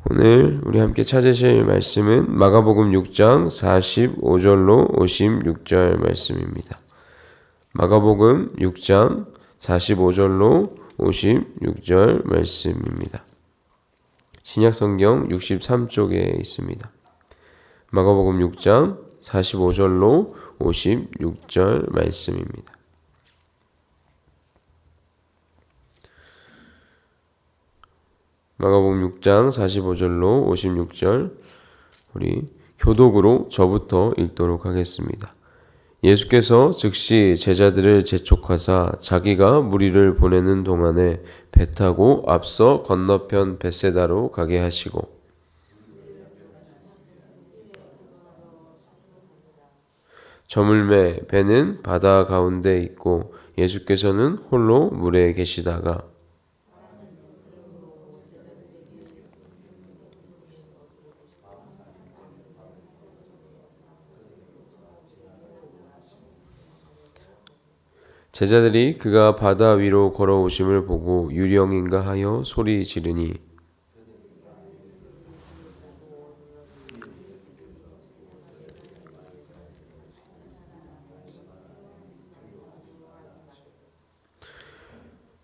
오늘 우리 함께 찾으실 말씀은 마가복음 6장 45절로 56절 말씀입니다. 마가복음 6장 45절로 56절 말씀입니다. 신약성경 63쪽에 있습니다. 마가복음 6장 45절로 56절 말씀입니다. 마가복음 6장 45절로 56절 우리 교독으로 저부터 읽도록 하겠습니다. 예수께서 즉시 제자들을 재촉하사 자기가 무리를 보내는 동안에 배 타고 앞서 건너편 벳세다로 가게 하시고 저물매 배는 바다 가운데 있고 예수께서는 홀로 물에 계시다가 제자들이 그가 바다 위로 걸어오심을 보고 유령인가 하여 소리 지르니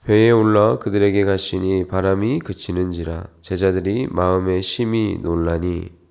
배에 올라 그들에게 가시니 바람이 그치는지라 제자들이 마음에 심히 놀라니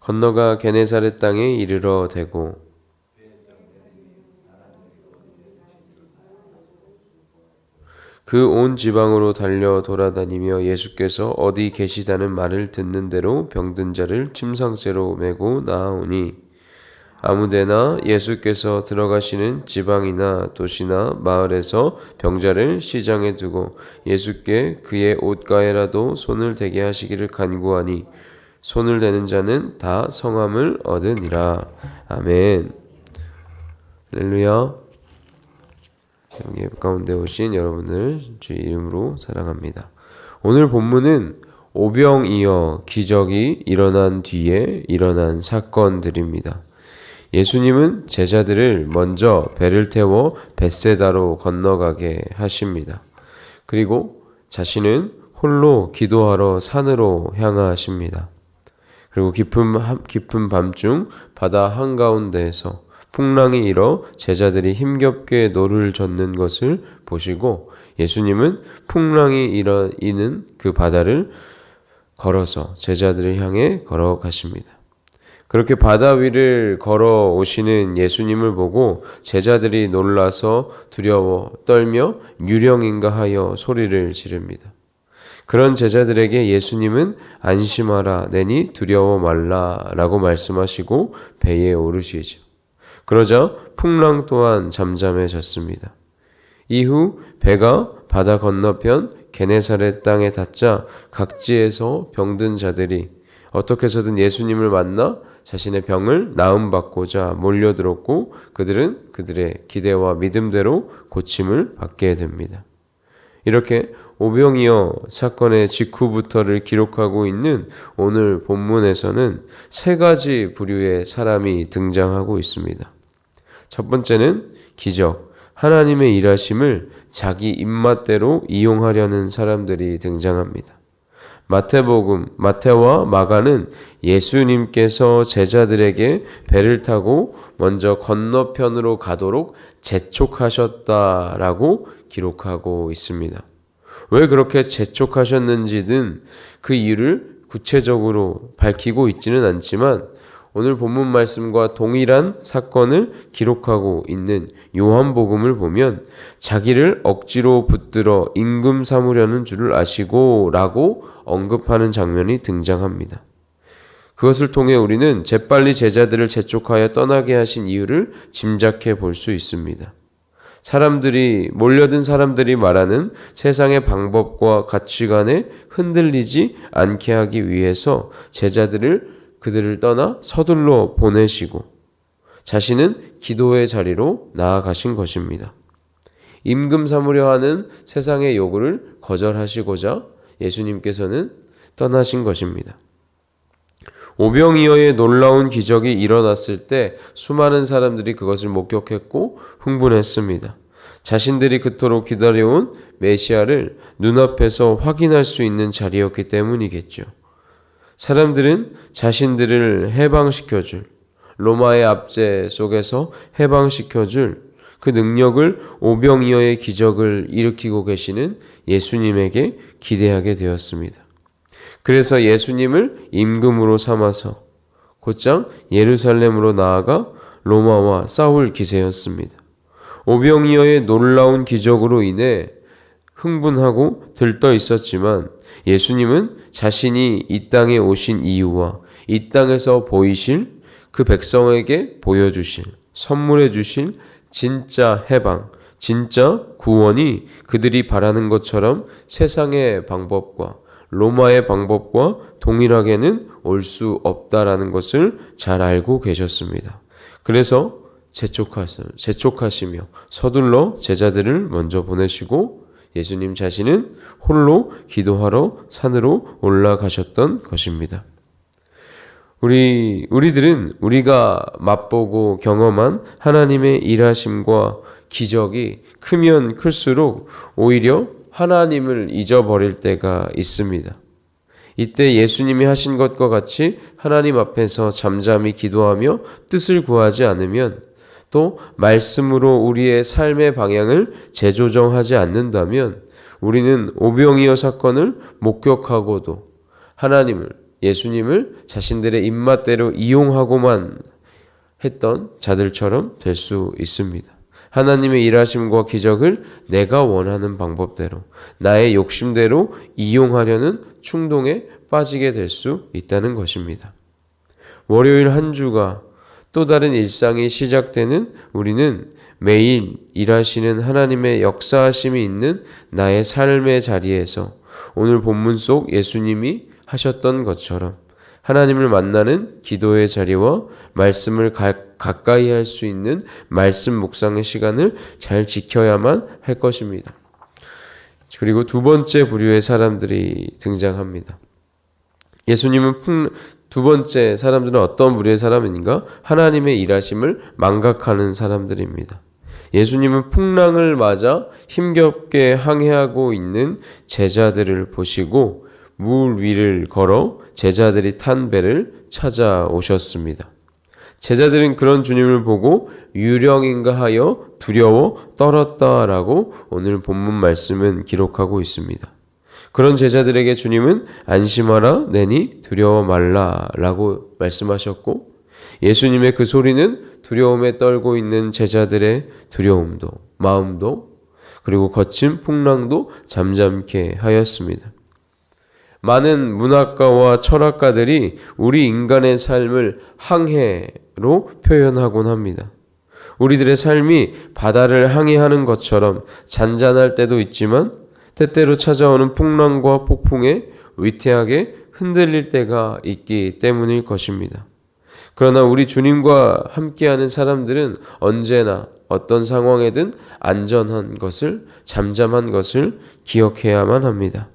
건너가 게네사렛 땅에 이르러 대고 그 온 지방으로 달려 돌아다니며 예수께서 어디 계시다는 말을 듣는 대로 병든 자를 침상째로 메고 나아오니 아무데나 예수께서 들어가시는 지방이나 도시나 마을에서 병자를 시장에 두고 예수께 그의 옷가에라도 손을 대게 하시기를 간구하니 손을 대는 자는 다 성함을 얻으니라. 아멘. 할렐루야. 여기 가운데 오신 여러분을 주의 이름으로 사랑합니다. 오늘 본문은 오병이어 기적이 일어난 뒤에 일어난 사건들입니다. 예수님은 제자들을 먼저 배를 태워 벳세다로 건너가게 하십니다. 그리고 자신은 홀로 기도하러 산으로 향하십니다. 그리고 깊은 밤중 바다 한가운데에서 풍랑이 일어 제자들이 힘겹게 노를 젓는 것을 보시고 예수님은 풍랑이 일어있는 그 바다를 걸어서 제자들을 향해 걸어가십니다. 그렇게 바다 위를 걸어오시는 예수님을 보고 제자들이 놀라서 두려워 떨며 유령인가 하여 소리를 지릅니다. 그런 제자들에게 예수님은 안심하라 내니 두려워 말라 라고 말씀하시고 배에 오르시죠. 그러자 풍랑 또한 잠잠해졌습니다. 이후 배가 바다 건너편 게네사렛 땅에 닿자 각지에서 병든 자들이 어떻게 해서든 예수님을 만나 자신의 병을 나음받고자 몰려들었고 그들은 그들의 기대와 믿음대로 고침을 받게 됩니다. 이렇게 오병이어 사건의 직후부터를 기록하고 있는 오늘 본문에서는 세 가지 부류의 사람이 등장하고 있습니다. 첫 번째는 기적, 하나님의 일하심을 자기 입맛대로 이용하려는 사람들이 등장합니다. 마태와 마가는 예수님께서 제자들에게 배를 타고 먼저 건너편으로 가도록 재촉하셨다라고 기록하고 있습니다. 왜 그렇게 재촉하셨는지는 그 이유를 구체적으로 밝히고 있지는 않지만 오늘 본문 말씀과 동일한 사건을 기록하고 있는 요한복음을 보면 자기를 억지로 붙들어 임금 삼으려는 줄을 아시고 라고 언급하는 장면이 등장합니다. 그것을 통해 우리는 재빨리 제자들을 재촉하여 떠나게 하신 이유를 짐작해 볼 수 있습니다. 몰려든 사람들이 말하는 세상의 방법과 가치관에 흔들리지 않게 하기 위해서 그들을 떠나 서둘러 보내시고 자신은 기도의 자리로 나아가신 것입니다. 임금 삼으려 하는 세상의 요구를 거절하시고자 예수님께서는 떠나신 것입니다. 오병이어의 놀라운 기적이 일어났을 때 수많은 사람들이 그것을 목격했고 흥분했습니다. 자신들이 그토록 기다려온 메시아를 눈앞에서 확인할 수 있는 자리였기 때문이겠죠. 사람들은 자신들을 해방시켜줄, 로마의 압제 속에서 해방시켜줄 그 능력을, 오병이어의 기적을 일으키고 계시는 예수님에게 기대하게 되었습니다. 그래서 예수님을 임금으로 삼아서 곧장 예루살렘으로 나아가 로마와 싸울 기세였습니다. 오병이어의 놀라운 기적으로 인해 흥분하고 들떠 있었지만 예수님은 자신이 이 땅에 오신 이유와 이 땅에서 보이실, 그 백성에게 보여주실, 선물해 주실 진짜 해방, 진짜 구원이 그들이 바라는 것처럼 세상의 방법과 로마의 방법과 동일하게는 올 수 없다라는 것을 잘 알고 계셨습니다. 그래서 재촉하시며 서둘러 제자들을 먼저 보내시고 예수님 자신은 홀로 기도하러 산으로 올라가셨던 것입니다. 우리들은 우리가 맛보고 경험한 하나님의 일하심과 기적이 크면 클수록 오히려 하나님을 잊어버릴 때가 있습니다. 이때 예수님이 하신 것과 같이 하나님 앞에서 잠잠히 기도하며 뜻을 구하지 않으면, 또 말씀으로 우리의 삶의 방향을 재조정하지 않는다면 우리는 오병이어 사건을 목격하고도 하나님을, 예수님을 자신들의 입맛대로 이용하고만 했던 자들처럼 될 수 있습니다. 하나님의 일하심과 기적을 내가 원하는 방법대로, 나의 욕심대로 이용하려는 충동에 빠지게 될 수 있다는 것입니다. 월요일 한 주가 또 다른 일상이 시작되는 우리는 매일 일하시는 하나님의 역사하심이 있는 나의 삶의 자리에서 오늘 본문 속 예수님이 하셨던 것처럼 하나님을 만나는 기도의 자리와 말씀을 가까이 할 수 있는 말씀 묵상의 시간을 잘 지켜야만 할 것입니다. 그리고 두 번째 부류의 사람들이 등장합니다. 예수님은 두 번째 사람들은 어떤 부류의 사람인가? 하나님의 일하심을 망각하는 사람들입니다. 예수님은 풍랑을 맞아 힘겹게 항해하고 있는 제자들을 보시고 물 위를 걸어 제자들이 탄 배를 찾아오셨습니다. 제자들은 그런 주님을 보고 유령인가 하여 두려워 떨었다라고 오늘 본문 말씀은 기록하고 있습니다. 그런 제자들에게 주님은 안심하라 내니 두려워 말라라고 말씀하셨고, 예수님의 그 소리는 두려움에 떨고 있는 제자들의 두려움도, 마음도, 그리고 거친 풍랑도 잠잠케 하였습니다. 많은 문학가와 철학가들이 우리 인간의 삶을 항해로 표현하곤 합니다. 우리들의 삶이 바다를 항해하는 것처럼 잔잔할 때도 있지만 때때로 찾아오는 풍랑과 폭풍에 위태하게 흔들릴 때가 있기 때문일 것입니다. 그러나 우리 주님과 함께하는 사람들은 언제나 어떤 상황에든 안전한 것을, 잠잠한 것을 기억해야만 합니다.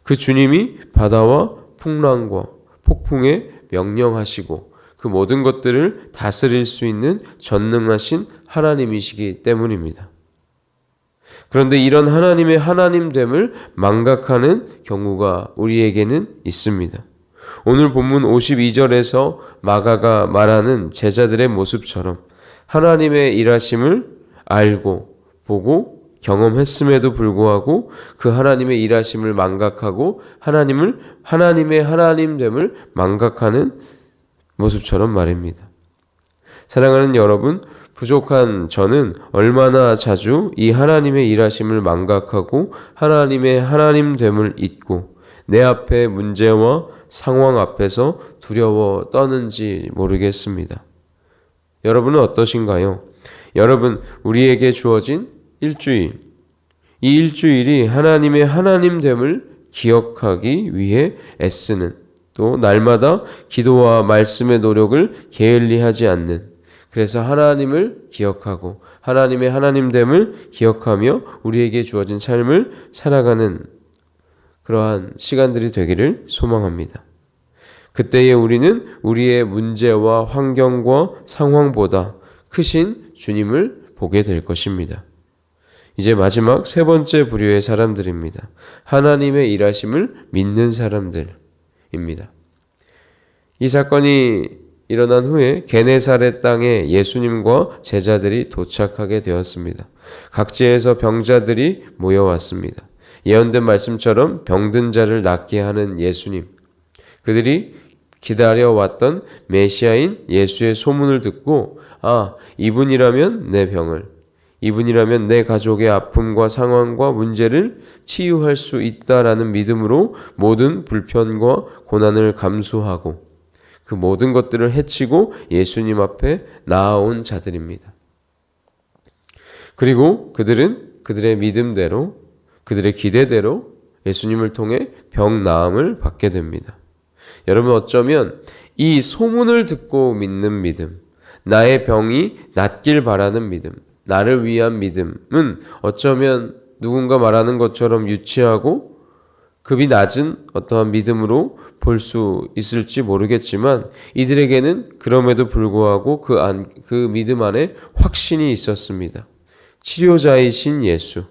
그 주님이 바다와 풍랑과 폭풍에 명령하시고 그 모든 것들을 다스릴 수 있는 전능하신 하나님이시기 때문입니다. 그런데 이런 하나님의 하나님됨을 망각하는 경우가 우리에게는 있습니다. 오늘 본문 52절에서 마가가 말하는 제자들의 모습처럼 하나님의 일하심을 알고 보고 경험했음에도 불구하고 그 하나님의 일하심을 망각하고 하나님의 하나님됨을 망각하는 모습처럼 말입니다. 사랑하는 여러분, 부족한 저는 얼마나 자주 이 하나님의 일하심을 망각하고 하나님의 하나님됨을 잊고 내 앞에 문제와 상황 앞에서 두려워 떠는지 모르겠습니다. 여러분은 어떠신가요? 여러분, 우리에게 주어진 일주일, 이 일주일이 하나님의 하나님됨을 기억하기 위해 애쓰는, 또 날마다 기도와 말씀의 노력을 게을리하지 않는, 그래서 하나님을 기억하고 하나님의 하나님됨을 기억하며 우리에게 주어진 삶을 살아가는 그러한 시간들이 되기를 소망합니다. 그때에 우리는 우리의 문제와 환경과 상황보다 크신 주님을 보게 될 것입니다. 이제 마지막 세 번째 부류의 사람들입니다. 하나님의 일하심을 믿는 사람들입니다. 이 사건이 일어난 후에 게네사렛 땅에 예수님과 제자들이 도착하게 되었습니다. 각지에서 병자들이 모여왔습니다. 예언된 말씀처럼 병든 자를 낫게 하는 예수님, 그들이 기다려왔던 메시아인 예수의 소문을 듣고 이분이라면 내 병을, 이분이라면 내 가족의 아픔과 상황과 문제를 치유할 수 있다라는 믿음으로 모든 불편과 고난을 감수하고 그 모든 것들을 해치고 예수님 앞에 나아온 자들입니다. 그리고 그들은 그들의 믿음대로, 그들의 기대대로 예수님을 통해 병 나음을 받게 됩니다. 여러분, 어쩌면 이 소문을 듣고 믿는 믿음, 나의 병이 낫길 바라는 믿음, 나를 위한 믿음은 어쩌면 누군가 말하는 것처럼 유치하고 급이 낮은 어떠한 믿음으로 볼 수 있을지 모르겠지만 이들에게는 그럼에도 불구하고 그 믿음 안에 확신이 있었습니다. 치료자이신 예수,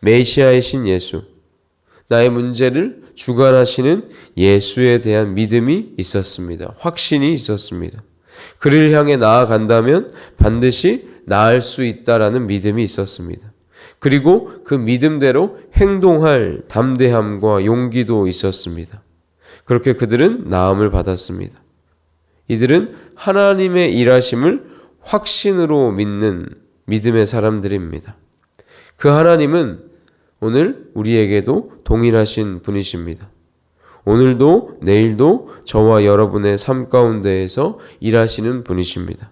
메시아이신 예수, 나의 문제를 주관하시는 예수에 대한 믿음이 있었습니다. 확신이 있었습니다. 그를 향해 나아간다면 반드시 나을 수 있다라는 믿음이 있었습니다. 그리고 그 믿음대로 행동할 담대함과 용기도 있었습니다. 그렇게 그들은 나음을 받았습니다. 이들은 하나님의 일하심을 확신으로 믿는 믿음의 사람들입니다. 그 하나님은 오늘 우리에게도 동일하신 분이십니다. 오늘도 내일도 저와 여러분의 삶 가운데에서 일하시는 분이십니다.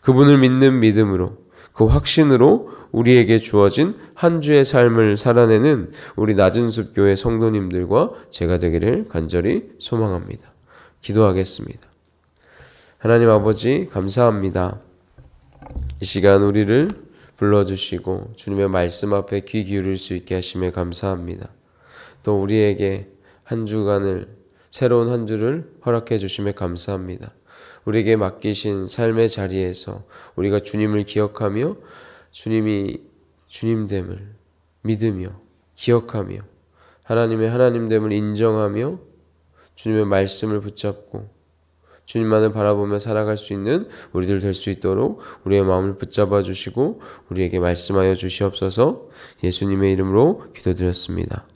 그분을 믿는 믿음으로, 그 확신으로 우리에게 주어진 한 주의 삶을 살아내는 우리 낮은숲 교회 성도님들과 제가 되기를 간절히 소망합니다. 기도하겠습니다. 하나님 아버지, 감사합니다. 이 시간 우리를 불러주시고 주님의 말씀 앞에 귀 기울일 수 있게 하심에 감사합니다. 또 우리에게 한 주간을, 새로운 한 주를 허락해 주심에 감사합니다. 우리에게 맡기신 삶의 자리에서 우리가 주님을 기억하며 주님이 주님됨을 믿으며 기억하며 하나님의 하나님됨을 인정하며 주님의 말씀을 붙잡고 주님만을 바라보며 살아갈 수 있는 우리들 될 수 있도록 우리의 마음을 붙잡아 주시고 우리에게 말씀하여 주시옵소서. 예수님의 이름으로 기도드렸습니다.